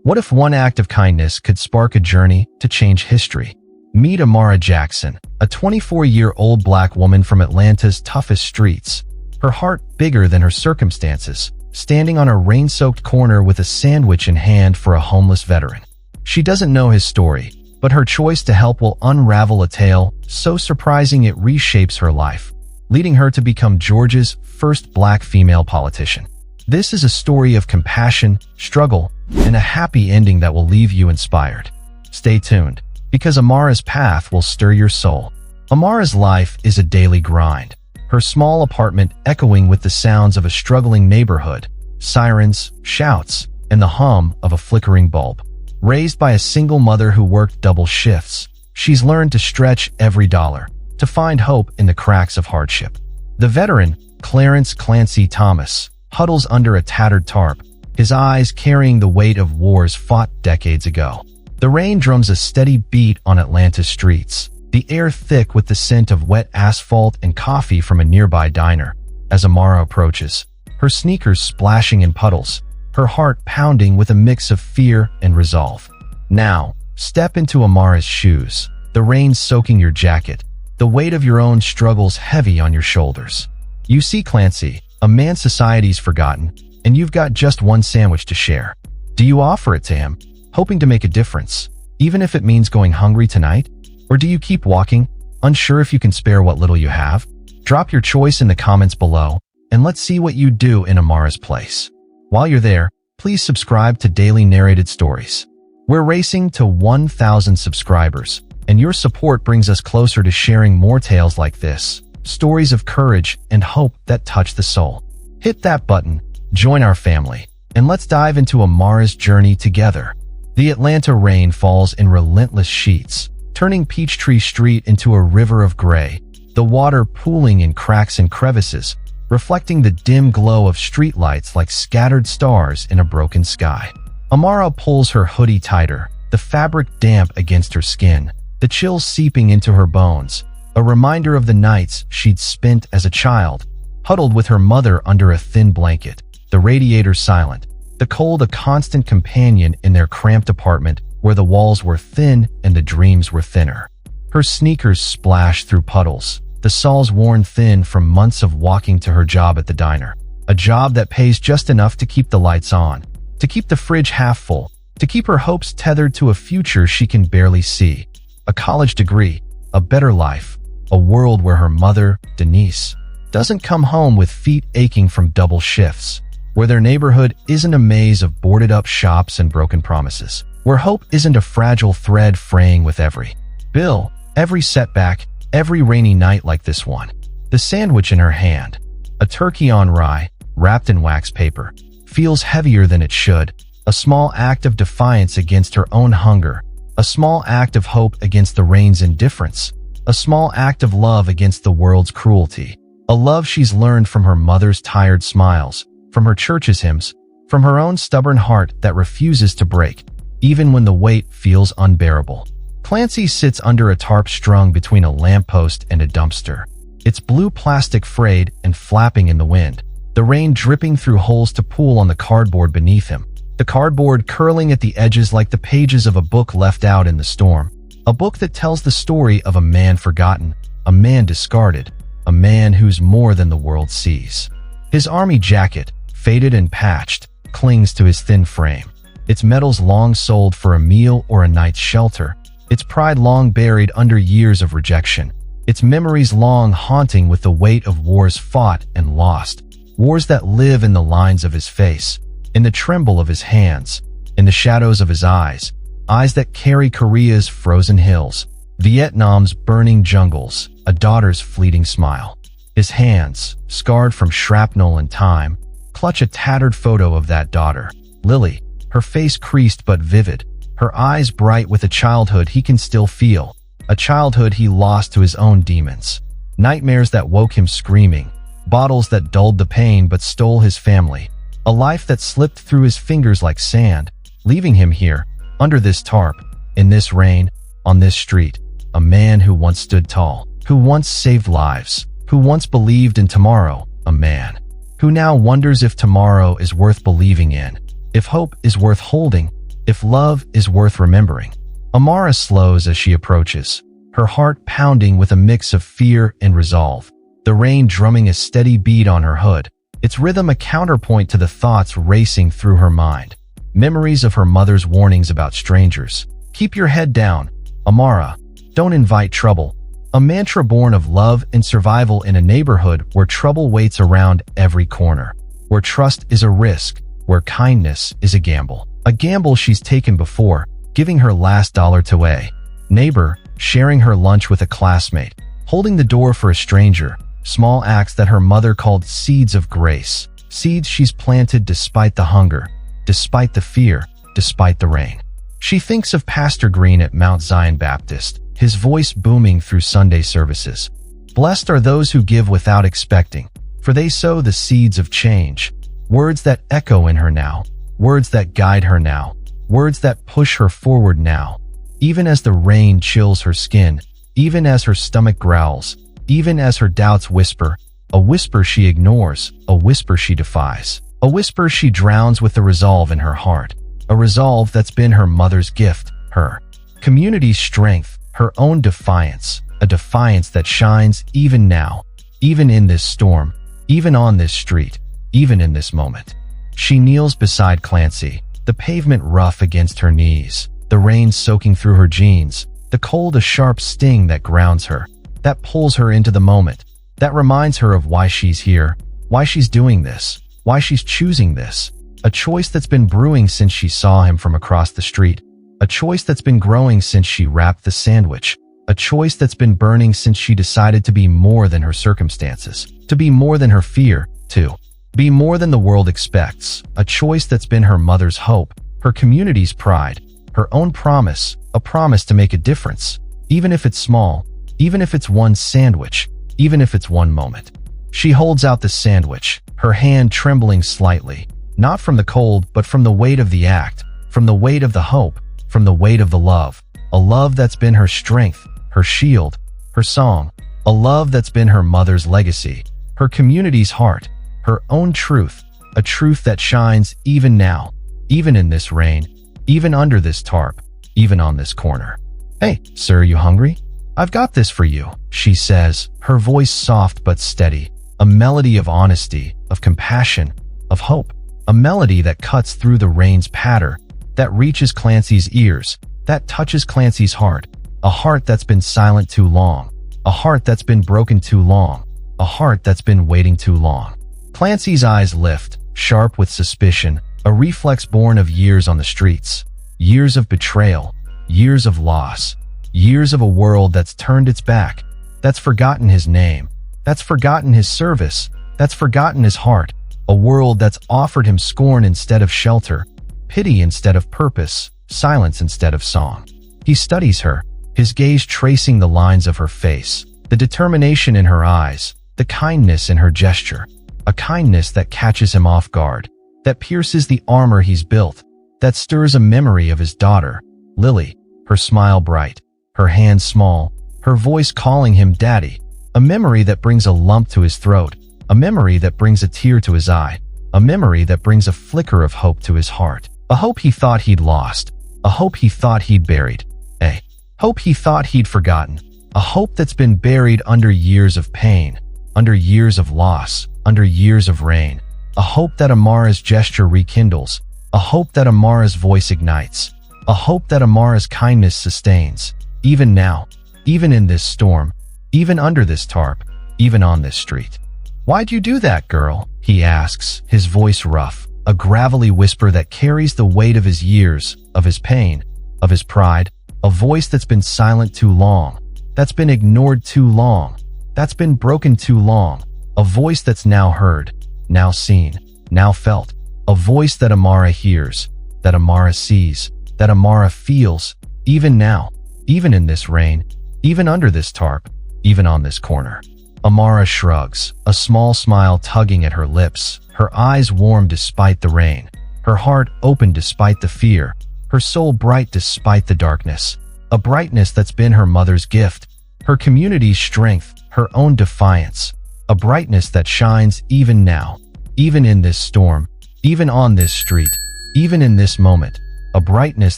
What if one act of kindness could spark a journey to change history? Meet Amara Jackson, a 24-year-old black woman from Atlanta's toughest streets, her heart bigger than her circumstances, standing on a rain-soaked corner with a sandwich in hand for a homeless veteran. She doesn't know his story, but her choice to help will unravel a tale so surprising it reshapes her life, leading her to become Georgia's first black female politician. This is a story of compassion, struggle, and a happy ending that will leave you inspired. Stay tuned, because Amara's path will stir your soul. Amara's life is a daily grind, her small apartment echoing with the sounds of a struggling neighborhood, sirens, shouts, and the hum of a flickering bulb. Raised by a single mother who worked double shifts, she's learned to stretch every dollar, to find hope in the cracks of hardship. The veteran, Clancy Thomas, huddles under a tattered tarp, his eyes carrying the weight of wars fought decades ago. The rain drums a steady beat on Atlanta's streets, the air thick with the scent of wet asphalt and coffee from a nearby diner. As Amara approaches, her sneakers splashing in puddles, her heart pounding with a mix of fear and resolve. Now, step into Amara's shoes, the rain soaking your jacket, the weight of your own struggles heavy on your shoulders. You see Clancy, a man society's forgotten, and you've got just one sandwich to share. Do you offer it to him, hoping to make a difference, even if it means going hungry tonight? Or do you keep walking, unsure if you can spare what little you have? Drop your choice in the comments below, and let's see what you do in Amara's place. While you're there, please subscribe to Daily Narrated Stories. We're racing to 1,000 subscribers, and your support brings us closer to sharing more tales like this, stories of courage and hope that touch the soul. Hit that button, join our family, and let's dive into Amara's journey together. The Atlanta rain falls in relentless sheets, turning Peachtree Street into a river of gray, the water pooling in cracks and crevices, reflecting the dim glow of streetlights like scattered stars in a broken sky. Amara pulls her hoodie tighter, the fabric damp against her skin, the chills seeping into her bones, a reminder of the nights she'd spent as a child, huddled with her mother under a thin blanket, the radiator silent, the cold a constant companion in their cramped apartment where the walls were thin and the dreams were thinner. Her sneakers splashed through puddles, the soles worn thin from months of walking to her job at the diner, a job that pays just enough to keep the lights on, to keep the fridge half full, to keep her hopes tethered to a future she can barely see, a college degree, a better life, a world where her mother, Denise, doesn't come home with feet aching from double shifts, where their neighborhood isn't a maze of boarded-up shops and broken promises, where hope isn't a fragile thread fraying with every bill, every setback, every rainy night like this one. The sandwich in her hand, a turkey on rye, wrapped in wax paper, feels heavier than it should, a small act of defiance against her own hunger, a small act of hope against the rain's indifference, a small act of love against the world's cruelty, a love she's learned from her mother's tired smiles, from her church's hymns, from her own stubborn heart that refuses to break, even when the weight feels unbearable. Clancy sits under a tarp strung between a lamppost and a dumpster, its blue plastic frayed and flapping in the wind, the rain dripping through holes to pool on the cardboard beneath him, the cardboard curling at the edges like the pages of a book left out in the storm, a book that tells the story of a man forgotten, a man discarded, a man who's more than the world sees. His army jacket, faded and patched, clings to his thin frame, its medals long sold for a meal or a night's shelter, its pride long buried under years of rejection, its memories long haunting with the weight of wars fought and lost, wars that live in the lines of his face, in the tremble of his hands, in the shadows of his eyes, eyes that carry Korea's frozen hills, Vietnam's burning jungles, a daughter's fleeting smile. His hands, scarred from shrapnel and time, clutch a tattered photo of that daughter, Lily, her face creased but vivid, her eyes bright with a childhood he can still feel, a childhood he lost to his own demons, nightmares that woke him screaming, bottles that dulled the pain but stole his family, a life that slipped through his fingers like sand, leaving him here, under this tarp, in this rain, on this street, a man who once stood tall, who once saved lives, who once believed in tomorrow, a man who now wonders if tomorrow is worth believing in, if hope is worth holding, if love is worth remembering. Amara slows as she approaches, her heart pounding with a mix of fear and resolve. The rain drumming a steady beat on her hood, its rhythm a counterpoint to the thoughts racing through her mind. Memories of her mother's warnings about strangers. Keep your head down, Amara. Don't invite trouble. A mantra born of love and survival in a neighborhood where trouble waits around every corner. Where trust is a risk, where kindness is a gamble. A gamble she's taken before, giving her last dollar to a neighbor, sharing her lunch with a classmate, holding the door for a stranger. Small acts that her mother called seeds of grace. Seeds she's planted despite the hunger, despite the fear, despite the rain. She thinks of Pastor Green at Mount Zion Baptist, his voice booming through Sunday services. Blessed are those who give without expecting, for they sow the seeds of change. Words that echo in her now, words that guide her now, words that push her forward now. Even as the rain chills her skin, even as her stomach growls, even as her doubts whisper, a whisper she ignores, a whisper she defies, a whisper she drowns with the resolve in her heart, a resolve that's been her mother's gift, her community's strength, her own defiance, a defiance that shines even now, even in this storm, even on this street, even in this moment. She kneels beside Clancy, the pavement rough against her knees, the rain soaking through her jeans, the cold a sharp sting that grounds her, that pulls her into the moment, that reminds her of why she's here, why she's doing this, why she's choosing this. A choice that's been brewing since she saw him from across the street, a choice that's been growing since she wrapped the sandwich, a choice that's been burning since she decided to be more than her circumstances, to be more than her fear, to be more than the world expects, a choice that's been her mother's hope, her community's pride, her own promise, a promise to make a difference, even if it's small, even if it's one sandwich, even if it's one moment. She holds out the sandwich, her hand trembling slightly, not from the cold but from the weight of the act, from the weight of the hope, from the weight of the love, a love that's been her strength, her shield, her song, a love that's been her mother's legacy, her community's heart, her own truth, a truth that shines even now, even in this rain, even under this tarp, even on this corner. "Hey, sir, you hungry? I've got this for you," she says, her voice soft but steady, a melody of honesty, of compassion, of hope, a melody that cuts through the rain's patter, that reaches Clancy's ears, that touches Clancy's heart, a heart that's been silent too long, a heart that's been broken too long, a heart that's been waiting too long. Clancy's eyes lift, sharp with suspicion, a reflex born of years on the streets, years of betrayal, years of loss, years of a world that's turned its back, that's forgotten his name, that's forgotten his service, that's forgotten his heart, a world that's offered him scorn instead of shelter, pity instead of purpose, silence instead of song. He studies her, his gaze tracing the lines of her face, the determination in her eyes, the kindness in her gesture, a kindness that catches him off guard, that pierces the armor he's built, that stirs a memory of his daughter, Lily, her smile bright, her hands small, her voice calling him daddy, a memory that brings a lump to his throat, a memory that brings a tear to his eye, a memory that brings a flicker of hope to his heart, a hope he thought he'd lost, a hope he thought he'd buried, a hope he thought he'd forgotten, a hope that's been buried under years of pain, under years of loss, under years of rain, a hope that Amara's gesture rekindles, a hope that Amara's voice ignites, a hope that Amara's kindness sustains, even now, even in this storm, even under this tarp, even on this street. "Why'd you do that, girl?" he asks, his voice rough, a gravelly whisper that carries the weight of his years, of his pain, of his pride, a voice that's been silent too long, that's been ignored too long, that's been broken too long, a voice that's now heard, now seen, now felt, a voice that Amara hears, that Amara sees, that Amara feels, even now, even in this rain, even under this tarp, even on this corner. Amara shrugs, a small smile tugging at her lips, her eyes warm despite the rain, her heart open despite the fear, her soul bright despite the darkness, a brightness that's been her mother's gift, her community's strength, her own defiance, a brightness that shines even now, even in this storm, even on this street, even in this moment, a brightness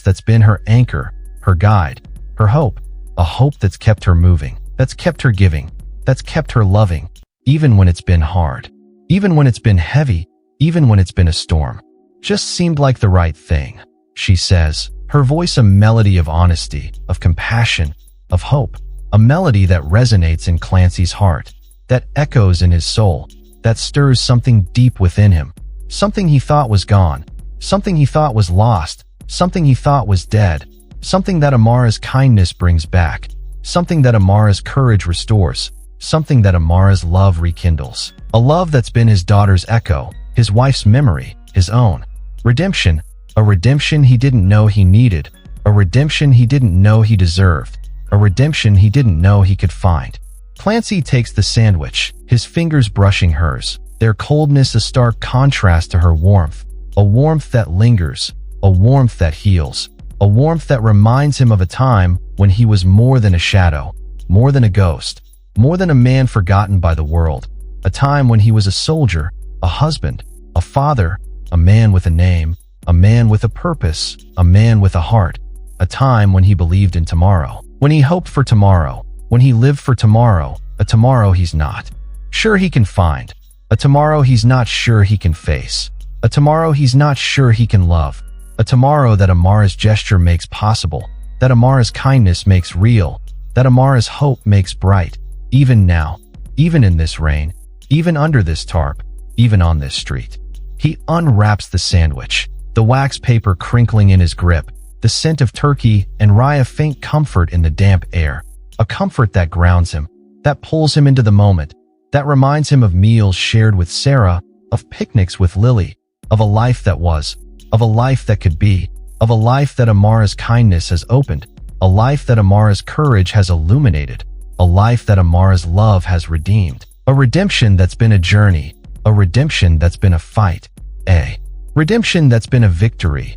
that's been her anchor, her guide, her hope, a hope that's kept her moving, that's kept her giving, that's kept her loving, even when it's been hard, even when it's been heavy, even when it's been a storm. Just seemed like the right thing, she says, her voice a melody of honesty, of compassion, of hope, a melody that resonates in Clancy's heart, that echoes in his soul, that stirs something deep within him, something he thought was gone, something he thought was lost, something he thought was dead, something that Amara's kindness brings back, something that Amara's courage restores, something that Amara's love rekindles, a love that's been his daughter's echo, his wife's memory, his own. Redemption, a redemption he didn't know he needed, a redemption he didn't know he deserved, a redemption he didn't know he could find. Clancy takes the sandwich, his fingers brushing hers, their coldness a stark contrast to her warmth, a warmth that lingers, a warmth that heals, a warmth that reminds him of a time when he was more than a shadow, more than a ghost, more than a man forgotten by the world, a time when he was a soldier, a husband, a father, a man with a name, a man with a purpose, a man with a heart, a time when he believed in tomorrow, when he hoped for tomorrow, when he lived for tomorrow, a tomorrow he's not sure he can find, a tomorrow he's not sure he can face, a tomorrow he's not sure he can love, a tomorrow that Amara's gesture makes possible, that Amara's kindness makes real, that Amara's hope makes bright, even now, even in this rain, even under this tarp, even on this street. He unwraps the sandwich, the wax paper crinkling in his grip, the scent of turkey and rye a faint comfort in the damp air, a comfort that grounds him, that pulls him into the moment, that reminds him of meals shared with Sarah, of picnics with Lily, of a life that was, of a life that could be, of a life that Amara's kindness has opened, a life that Amara's courage has illuminated, a life that Amara's love has redeemed, a redemption that's been a journey, a redemption that's been a fight, a redemption that's been a victory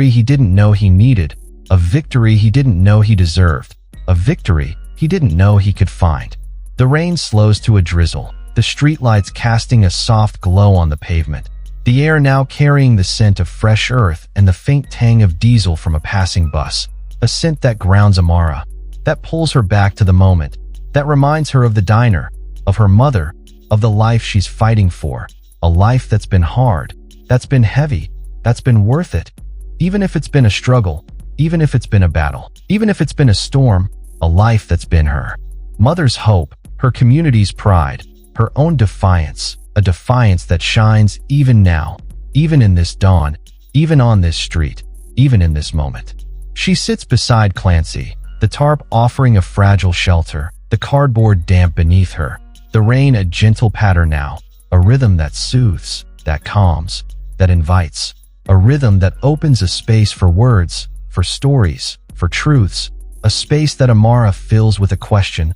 he didn't know he needed, a victory he didn't know he deserved, a victory he didn't know he could find. The rain slows to a drizzle, the streetlights casting a soft glow on the pavement, the air now carrying the scent of fresh earth and the faint tang of diesel from a passing bus, a scent that grounds Amara, that pulls her back to the moment, that reminds her of the diner, of her mother, of the life she's fighting for, a life that's been hard, that's been heavy, that's been worth it, even if it's been a struggle, even if it's been a battle, even if it's been a storm, a life that's been her mother's hope, her community's pride, her own defiance, a defiance that shines even now, even in this dawn, even on this street, even in this moment. She sits beside Clancy, the tarp offering a fragile shelter, the cardboard damp beneath her, the rain a gentle patter now, a rhythm that soothes, that calms, that invites, a rhythm that opens a space for words, for stories, for truths, a space that Amara fills with a question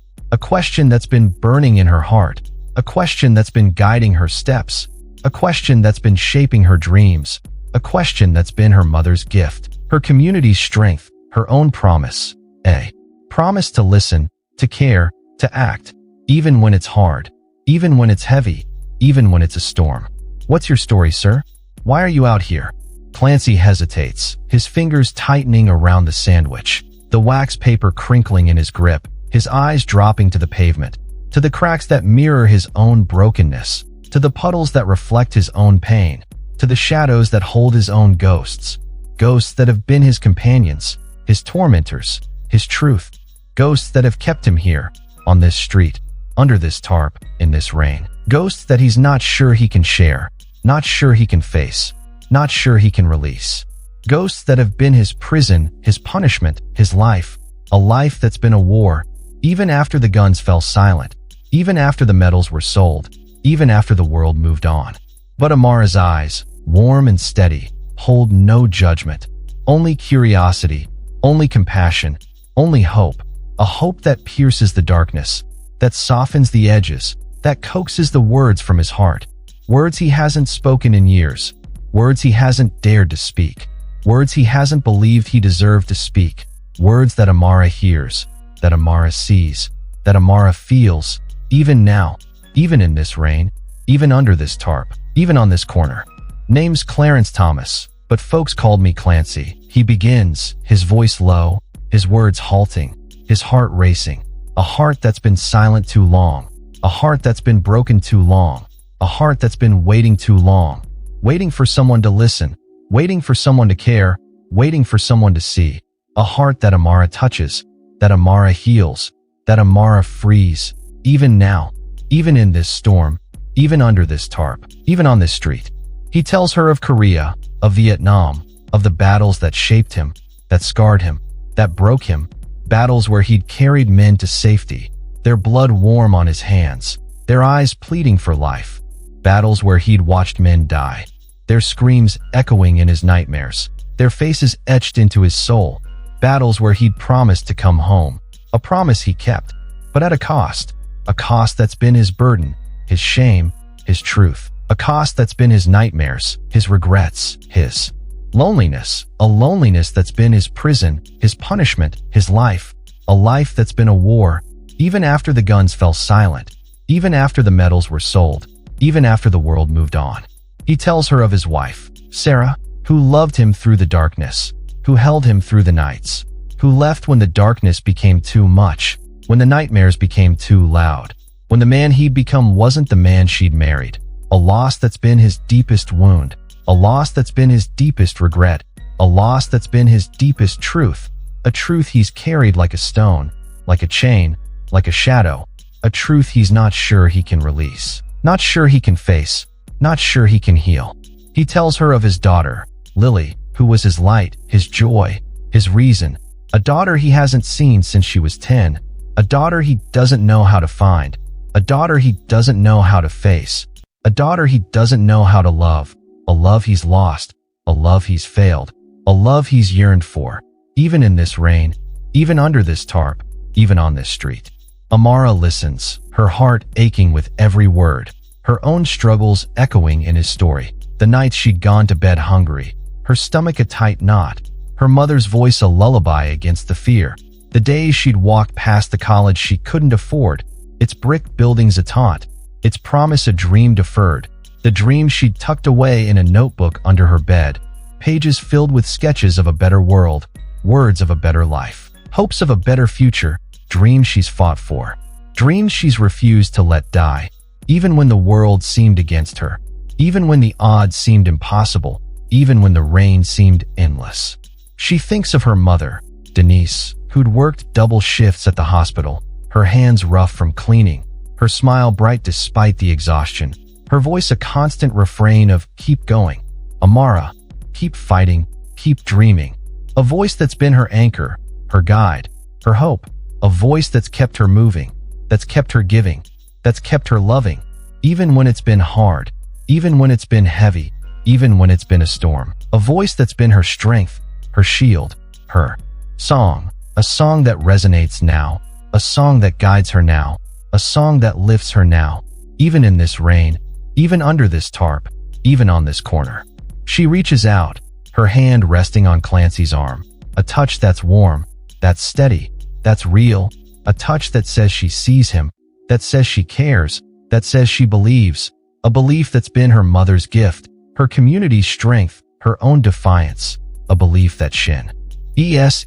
that's been burning in her heart, a question that's been guiding her steps, a question that's been shaping her dreams, a question that's been her mother's gift, her community's strength, her own promise, a promise to listen, to care, to act, even when it's hard, even when it's heavy, even when it's a storm. What's your story, sir? Why are you out here? Clancy hesitates, his fingers tightening around the sandwich, the wax paper crinkling in his grip, his eyes dropping to the pavement, to the cracks that mirror his own brokenness, to the puddles that reflect his own pain, to the shadows that hold his own ghosts, ghosts that have been his companions, his tormentors, his truth, ghosts that have kept him here, on this street, under this tarp, in this rain, ghosts that he's not sure he can share, not sure he can face, not sure he can release. Ghosts that have been his prison, his punishment, his life, a life that's been a war, even after the guns fell silent, even after the medals were sold, even after the world moved on. But Amara's eyes, warm and steady, hold no judgment, only curiosity, only compassion, only hope, a hope that pierces the darkness, that softens the edges, that coaxes the words from his heart, words he hasn't spoken in years, words he hasn't dared to speak, words he hasn't believed he deserved to speak, words that Amara hears, that Amara sees, that Amara feels, even now, even in this rain, even under this tarp, even on this corner. Name's Clarence Thomas, but folks called me Clancy. He begins, his voice low, his words halting, his heart racing. A heart that's been silent too long. A heart that's been broken too long. A heart that's been waiting too long. Waiting for someone to listen. Waiting for someone to care. Waiting for someone to see. A heart that Amara touches. That Amara heals. That Amara frees. Even now. Even in this storm. Even under this tarp. Even on this street. He tells her of Korea. Of Vietnam. Of the battles that shaped him. That scarred him. That broke him. Battles where he'd carried men to safety. Their blood warm on his hands. Their eyes pleading for life. Battles where he'd watched men die. Their screams echoing in his nightmares. Their faces etched into his soul. Battles where he'd promised to come home. A promise he kept, but at a cost. A cost that's been his burden, his shame, his truth. A cost that's been his nightmares, his regrets, his loneliness. A loneliness that's been his prison, his punishment, his life. A life that's been a war, even after the guns fell silent. Even after the medals were sold. Even after the world moved on. He tells her of his wife, Sarah, who loved him through the darkness, who held him through the nights, who left when the darkness became too much, when the nightmares became too loud, when the man he'd become wasn't the man she'd married. A loss that's been his deepest wound, a loss that's been his deepest regret, a loss that's been his deepest truth, a truth he's carried like a stone, like a chain, like a shadow, a truth he's not sure he can release, not sure he can face, not sure he can heal. He tells her of his daughter, Lily, who was his light, his joy, his reason, a daughter he hasn't seen since she was 10, a daughter he doesn't know how to find, a daughter he doesn't know how to face, a daughter he doesn't know how to love, a love he's lost, a love he's failed, a love he's yearned for, even in this rain, even under this tarp, even on this street. Amara listens, her heart aching with every word, her own struggles echoing in his story. The nights she'd gone to bed hungry, her stomach a tight knot, her mother's voice a lullaby against the fear. The days she'd walked past the college she couldn't afford, its brick buildings a taunt, its promise a dream deferred, the dream she'd tucked away in a notebook under her bed, pages filled with sketches of a better world, words of a better life, hopes of a better future, dreams she's fought for, dreams she's refused to let die, even when the world seemed against her, even when the odds seemed impossible, even when the rain seemed endless. She thinks of her mother, Denise, who'd worked double shifts at the hospital, her hands rough from cleaning, her smile bright despite the exhaustion, her voice a constant refrain of keep going, Amara, keep fighting, keep dreaming, a voice that's been her anchor, her guide, her hope, a voice that's kept her moving, that's kept her giving, that's kept her loving, even when it's been hard, even when it's been heavy, even when it's been a storm, a voice that's been her strength, her shield, her song, a song that resonates now, a song that guides her now, a song that lifts her now, even in this rain, even under this tarp, even on this corner. She reaches out, her hand resting on Clancy's arm, a touch that's warm, that's steady, that's real, a touch that says she sees him, that says she cares, that says she believes, a belief that's been her mother's gift, her community's strength, her own defiance, a belief that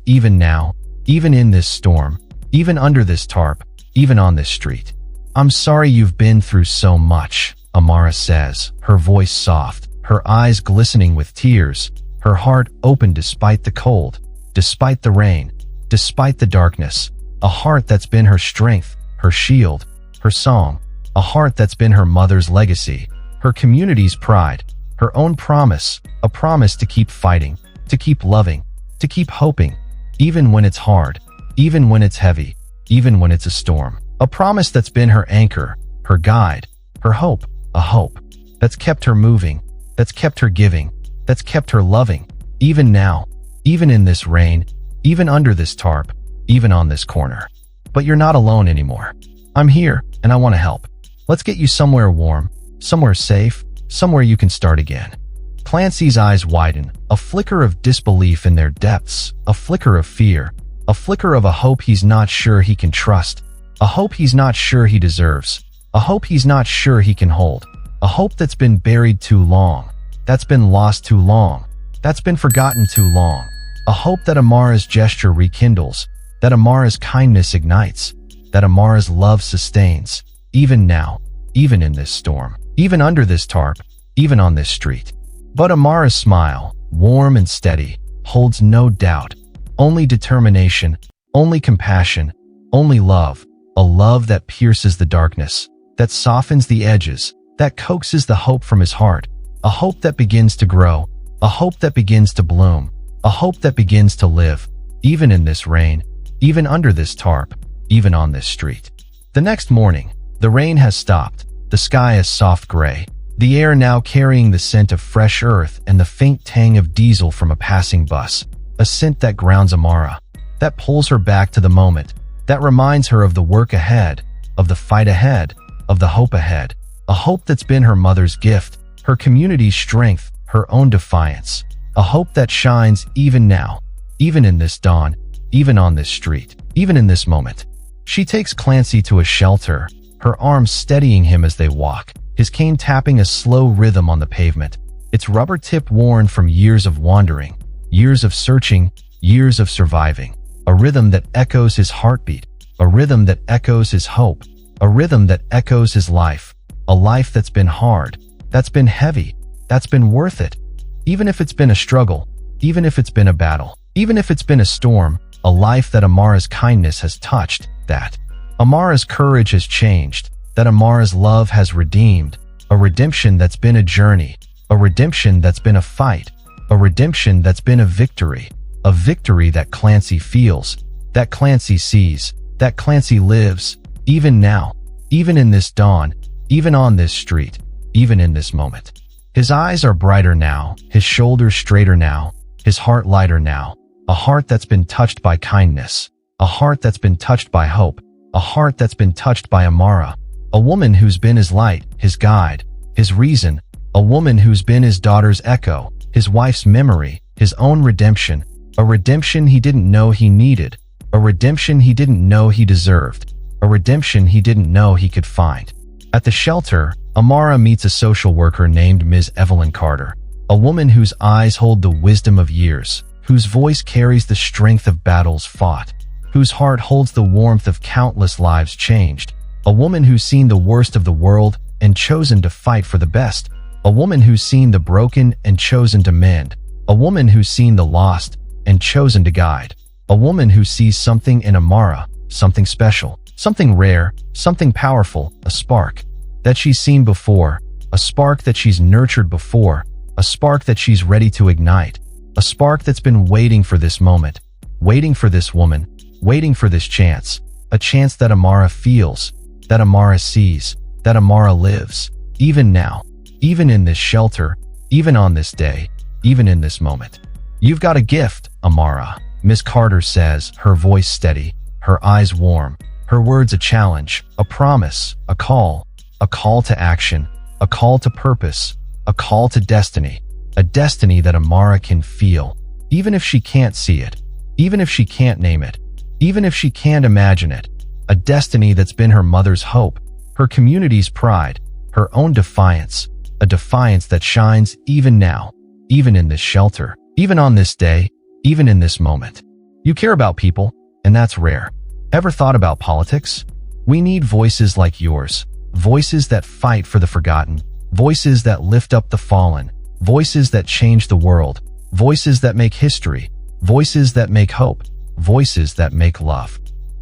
even now, even in this storm, even under this tarp, even on this street. I'm sorry you've been through so much, Amara says, her voice soft, her eyes glistening with tears, her heart open despite the cold, despite the rain, despite the darkness, a heart that's been her strength, her shield, her song, a heart that's been her mother's legacy, her community's pride, her own promise, a promise to keep fighting, to keep loving, to keep hoping, even when it's hard, even when it's heavy, even when it's a storm, a promise that's been her anchor, her guide, her hope, a hope that's kept her moving, that's kept her giving, that's kept her loving, even now, even in this rain, even under this tarp, even on this corner. But you're not alone anymore. I'm here, and I want to help. Let's get you somewhere warm, somewhere safe, somewhere you can start again. Clancy's eyes widen, a flicker of disbelief in their depths, a flicker of fear, a flicker of a hope he's not sure he can trust, a hope he's not sure he deserves, a hope he's not sure he can hold, a hope that's been buried too long, that's been lost too long, that's been forgotten too long, a hope that Amara's gesture rekindles, that Amara's kindness ignites, that Amara's love sustains, even now, even in this storm, even under this tarp, even on this street. But Amara's smile, warm and steady, holds no doubt, only determination, only compassion, only love, a love that pierces the darkness, that softens the edges, that coaxes the hope from his heart, a hope that begins to grow, a hope that begins to bloom, a hope that begins to live, even in this rain, even under this tarp, even on this street. The next morning, the rain has stopped, the sky is soft gray, the air now carrying the scent of fresh earth and the faint tang of diesel from a passing bus, a scent that grounds Amara, that pulls her back to the moment, that reminds her of the work ahead, of the fight ahead, of the hope ahead, a hope that's been her mother's gift, her community's strength, her own defiance, a hope that shines even now, even in this dawn, even on this street, even in this moment. She takes Clancy to a shelter, her arms steadying him as they walk, his cane tapping a slow rhythm on the pavement, its rubber tip worn from years of wandering, years of searching, years of surviving, a rhythm that echoes his heartbeat, a rhythm that echoes his hope, a rhythm that echoes his life, a life that's been hard, that's been heavy, that's been worth it, even if it's been a struggle, even if it's been a battle, even if it's been a storm, a life that Amara's kindness has touched, that Amara's courage has changed, that Amara's love has redeemed, a redemption that's been a journey, a redemption that's been a fight, a redemption that's been a victory that Clancy feels, that Clancy sees, that Clancy lives, even now, even in this dawn, even on this street, even in this moment. His eyes are brighter now, his shoulders straighter now, his heart lighter now, a heart that's been touched by kindness, a heart that's been touched by hope, a heart that's been touched by Amara, a woman who's been his light, his guide, his reason, a woman who's been his daughter's echo, his wife's memory, his own redemption, a redemption he didn't know he needed, a redemption he didn't know he deserved, a redemption he didn't know he could find. At the shelter, Amara meets a social worker named Ms. Evelyn Carter, a woman whose eyes hold the wisdom of years, whose voice carries the strength of battles fought, whose heart holds the warmth of countless lives changed, a woman who's seen the worst of the world and chosen to fight for the best, a woman who's seen the broken and chosen to mend, a woman who's seen the lost and chosen to guide, a woman who sees something in Amara, something special, something rare, something powerful, a spark that she's seen before, a spark that she's nurtured before, a spark that she's ready to ignite, a spark that's been waiting for this moment, waiting for this woman, waiting for this chance, a chance that Amara feels, that Amara sees, that Amara lives, even now, even in this shelter, even on this day, even in this moment. "You've got a gift, Amara," Miss Carter says, her voice steady, her eyes warm, her words a challenge, a promise, a call to action, a call to purpose, a call to destiny, a destiny that Amara can feel, even if she can't see it, even if she can't name it, even if she can't imagine it, a destiny that's been her mother's hope, her community's pride, her own defiance, a defiance that shines even now, even in this shelter, even on this day, even in this moment. You care about people, and that's rare. Ever thought about politics? We need voices like yours, voices that fight for the forgotten, voices that lift up the fallen, voices that change the world, voices that make history, voices that make hope, voices that make love.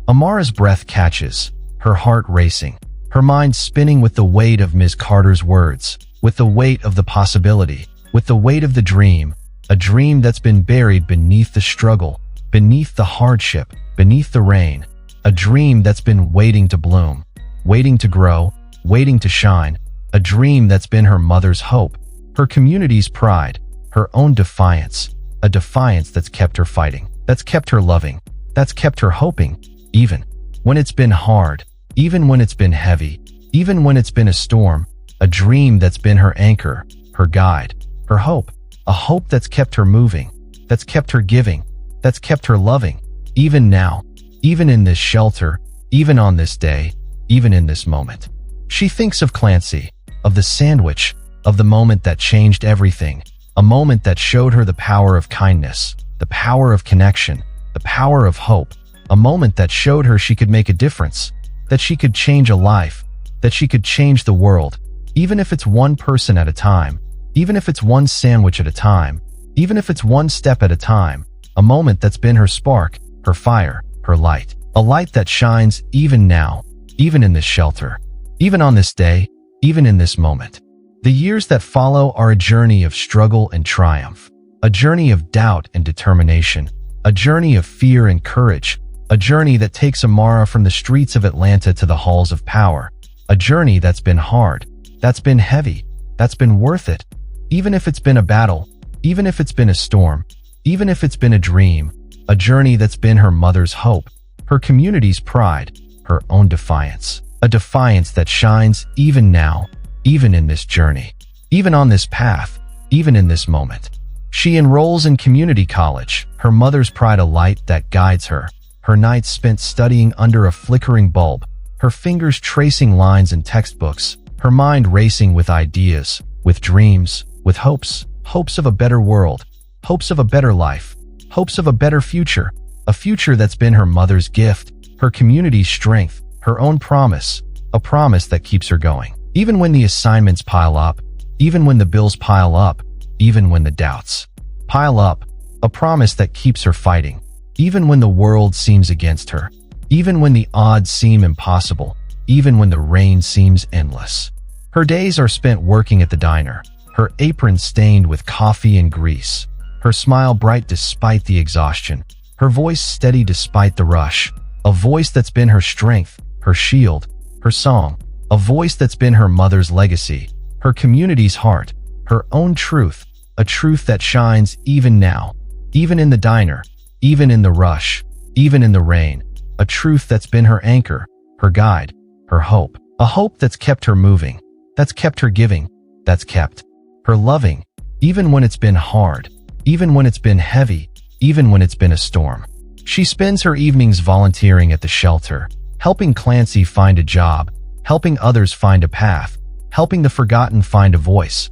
Amara's breath catches, her heart racing, her mind spinning with the weight of Ms. Carter's words, with the weight of the possibility, with the weight of the dream, a dream that's been buried beneath the struggle, beneath the hardship, beneath the rain, a dream that's been waiting to bloom, waiting to grow, waiting to shine, a dream that's been her mother's hope, her community's pride, her own defiance, a defiance that's kept her fighting, that's kept her loving, that's kept her hoping, even when it's been hard, even when it's been heavy, even when it's been a storm, a dream that's been her anchor, her guide, her hope, a hope that's kept her moving, that's kept her giving, that's kept her loving, even now, even in this shelter, even on this day, even in this moment. She thinks of Clancy, of the sandwich, of the moment that changed everything, a moment that showed her the power of kindness, the power of connection, the power of hope, a moment that showed her she could make a difference, that she could change a life, that she could change the world, even if it's one person at a time, even if it's one sandwich at a time, even if it's one step at a time, a moment that's been her spark, her fire, her light, a light that shines even now, even in this shelter, even on this day, even in this moment. The years that follow are a journey of struggle and triumph, a journey of doubt and determination, a journey of fear and courage, a journey that takes Amara from the streets of Atlanta to the halls of power, a journey that's been hard, that's been heavy, that's been worth it, even if it's been a battle, even if it's been a storm, even if it's been a dream, a journey that's been her mother's hope, her community's pride, her own defiance, a defiance that shines even now, even in this journey, even on this path, even in this moment. She enrolls in community college, her mother's pride a light that guides her, her nights spent studying under a flickering bulb, her fingers tracing lines in textbooks, her mind racing with ideas, with dreams, with hopes, hopes of a better world, hopes of a better life, hopes of a better future, a future that's been her mother's gift, her community's strength, her own promise, a promise that keeps her going. Even when the assignments pile up, even when the bills pile up, even when the doubts pile up, a promise that keeps her fighting, even when the world seems against her, even when the odds seem impossible, even when the rain seems endless. Her days are spent working at the diner, her apron stained with coffee and grease, her smile bright despite the exhaustion, her voice steady despite the rush, a voice that's been her strength, her shield, her song, a voice that's been her mother's legacy, her community's heart, her own truth, a truth that shines even now, even in the diner, even in the rush, even in the rain, a truth that's been her anchor, her guide, her hope, a hope that's kept her moving, that's kept her giving, that's kept her loving, even when it's been hard, even when it's been heavy, even when it's been a storm. She spends her evenings volunteering at the shelter, helping Clancy find a job, helping others find a path, helping the forgotten find a voice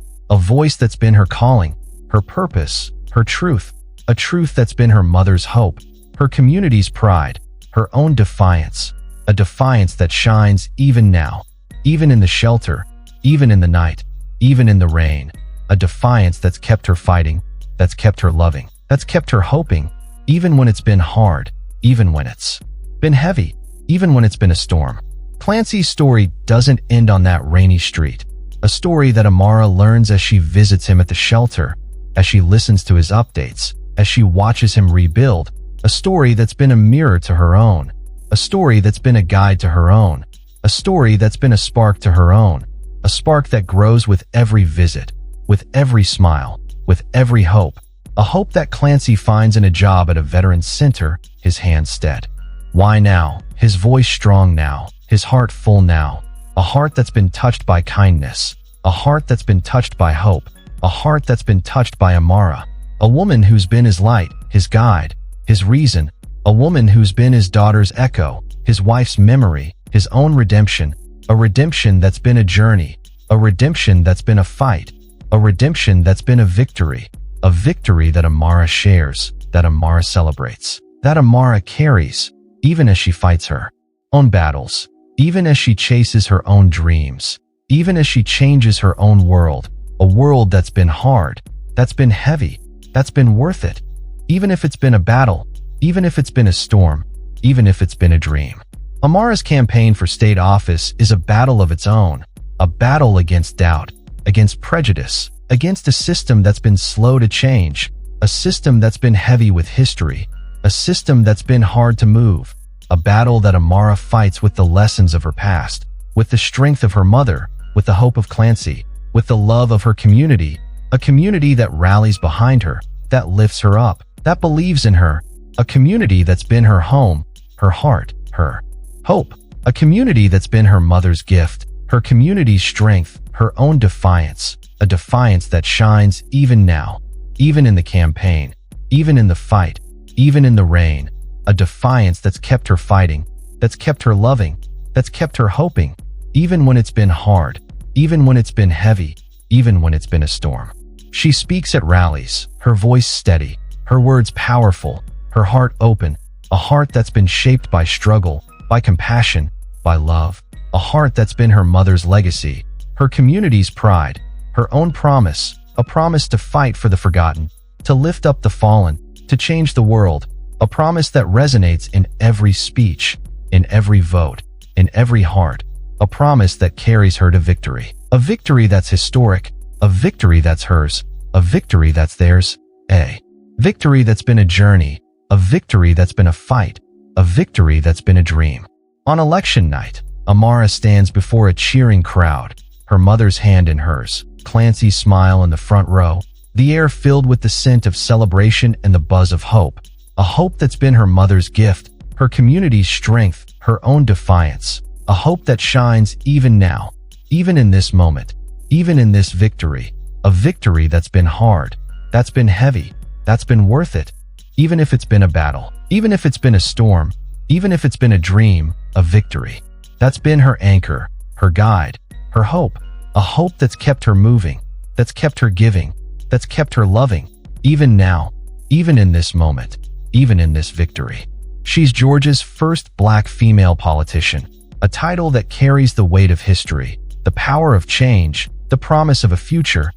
that's been her calling, her purpose, her truth, a truth that's been her mother's hope, her community's pride, her own defiance, a defiance that shines even now, even in the shelter, even in the night, even in the rain, a defiance that's kept her fighting, that's kept her loving, that's kept her hoping, even when it's been hard, even when it's been heavy, even when it's been a storm. Clancy's story doesn't end on that rainy street, a story that Amara learns as she visits him at the shelter, as she listens to his updates, as she watches him rebuild, a story that's been a mirror to her own, a story that's been a guide to her own, a story that's been a spark to her own, a spark that grows with every visit, with every smile, with every hope, a hope that Clancy finds in a job at a veterans center, his hands steady. Why now? His voice strong now, his heart full now, a heart that's been touched by kindness, a heart that's been touched by hope, a heart that's been touched by Amara, a woman who's been his light, his guide, his reason, a woman who's been his daughter's echo, his wife's memory, his own redemption, a redemption that's been a journey, a redemption that's been a fight, a redemption that's been a victory that Amara shares, that Amara celebrates, that Amara carries, even as she fights her own battles, even as she chases her own dreams, even as she changes her own world, a world that's been hard, that's been heavy, that's been worth it, even if it's been a battle, even if it's been a storm, even if it's been a dream. Amara's campaign for state office is a battle of its own, a battle against doubt, against prejudice, against a system that's been slow to change, a system that's been heavy with history, a system that's been hard to move, a battle that Amara fights with the lessons of her past, with the strength of her mother, with the hope of Clancy, with the love of her community, a community that rallies behind her, that lifts her up, that believes in her, a community that's been her home, her heart, her hope, a community that's been her mother's gift, her community's strength, her own defiance, a defiance that shines even now, even in the campaign, even in the fight, even in the rain, a defiance that's kept her fighting, that's kept her loving, that's kept her hoping, even when it's been hard, even when it's been heavy, even when it's been a storm. She speaks at rallies, her voice steady, Her words powerful, her heart open, a heart that's been shaped by struggle, by compassion, by love. A heart that's been her mother's legacy, her community's pride, her own promise, a promise to fight for the forgotten, to lift up the fallen, to change the world, a promise that resonates in every speech, in every vote, in every heart, a promise that carries her to victory. A victory that's historic, a victory that's hers, a victory that's theirs, a victory that's been a journey, a victory that's been a fight, a victory that's been a dream. On election night, Amara stands before a cheering crowd, her mother's hand in hers, Clancy's smile in the front row, the air filled with the scent of celebration and the buzz of hope, a hope that's been her mother's gift, her community's strength, her own defiance, a hope that shines even now, even in this moment, even in this victory, a victory that's been hard, that's been heavy, that's been worth it, even if it's been a battle, even if it's been a storm, even if it's been a dream, a victory. That's been her anchor, her guide, her hope, a hope that's kept her moving, that's kept her giving, that's kept her loving, even now, even in this moment, even in this victory. She's Georgia's first Black female politician, a title that carries the weight of history, the power of change, the promise of a future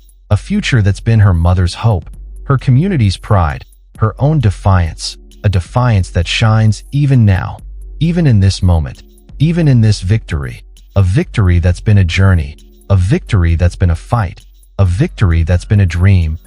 that's been her mother's hope, her community's pride, her own defiance, a defiance that shines even now, even in this moment, even in this victory, a victory that's been a journey, a victory that's been a fight, a victory that's been a dream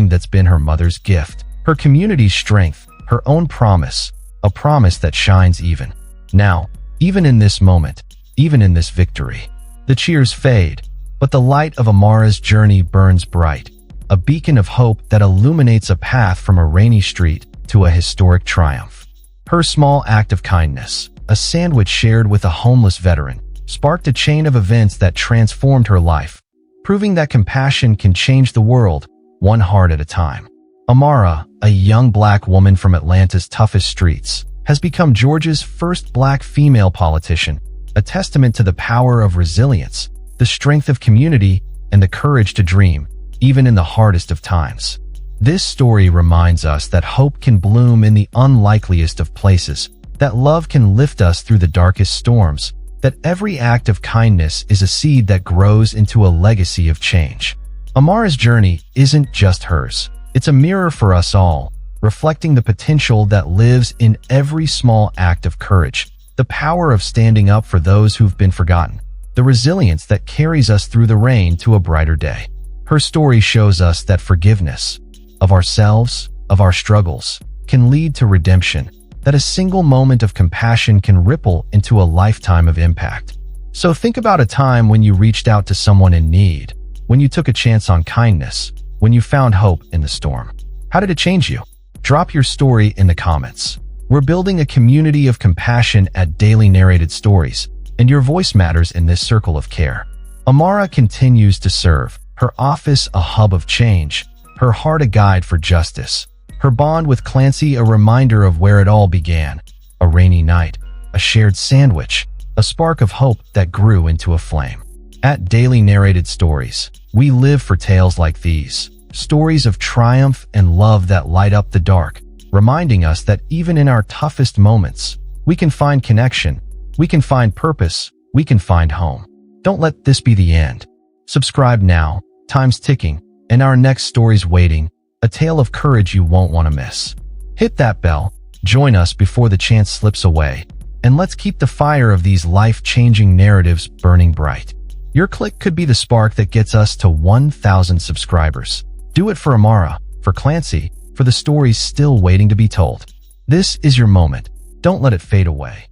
that's been her mother's gift, her community's strength, her own promise, a promise that shines even now, even in this moment, even in this victory. The cheers fade, but the light of Amara's journey burns bright, a beacon of hope that illuminates a path from a rainy street to a historic triumph. Her small act of kindness, a sandwich shared with a homeless veteran, sparked a chain of events that transformed her life, proving that compassion can change the world, one heart at a time. Amara, a young Black woman from Atlanta's toughest streets, has become Georgia's first Black female politician, a testament to the power of resilience, the strength of community, and the courage to dream, even in the hardest of times. This story reminds us that hope can bloom in the unlikeliest of places, that love can lift us through the darkest storms, that every act of kindness is a seed that grows into a legacy of change. Amara's journey isn't just hers. It's a mirror for us all, reflecting the potential that lives in every small act of courage, the power of standing up for those who've been forgotten, the resilience that carries us through the rain to a brighter day. Her story shows us that forgiveness of ourselves, of our struggles, can lead to redemption, that a single moment of compassion can ripple into a lifetime of impact. So think about a time when you reached out to someone in need, when you took a chance on kindness, when you found hope in the storm. How did it change you? Drop your story in the comments. We're building a community of compassion at Daily Narrated Stories, and your voice matters in this circle of care. Amara continues to serve, her office a hub of change, her heart a guide for justice, her bond with Clancy a reminder of where it all began, a rainy night, a shared sandwich, a spark of hope that grew into a flame. At Daily Narrated Stories, we live for tales like these, stories of triumph and love that light up the dark, reminding us that even in our toughest moments, we can find connection, we can find purpose, we can find home. Don't let this be the end. Subscribe now, time's ticking, and our next story's waiting, a tale of courage you won't want to miss. Hit that bell, join us before the chance slips away, and let's keep the fire of these life-changing narratives burning bright. Your click could be the spark that gets us to 1,000 subscribers. Do it for Amara, for Clancy, for the stories still waiting to be told. This is your moment. Don't let it fade away.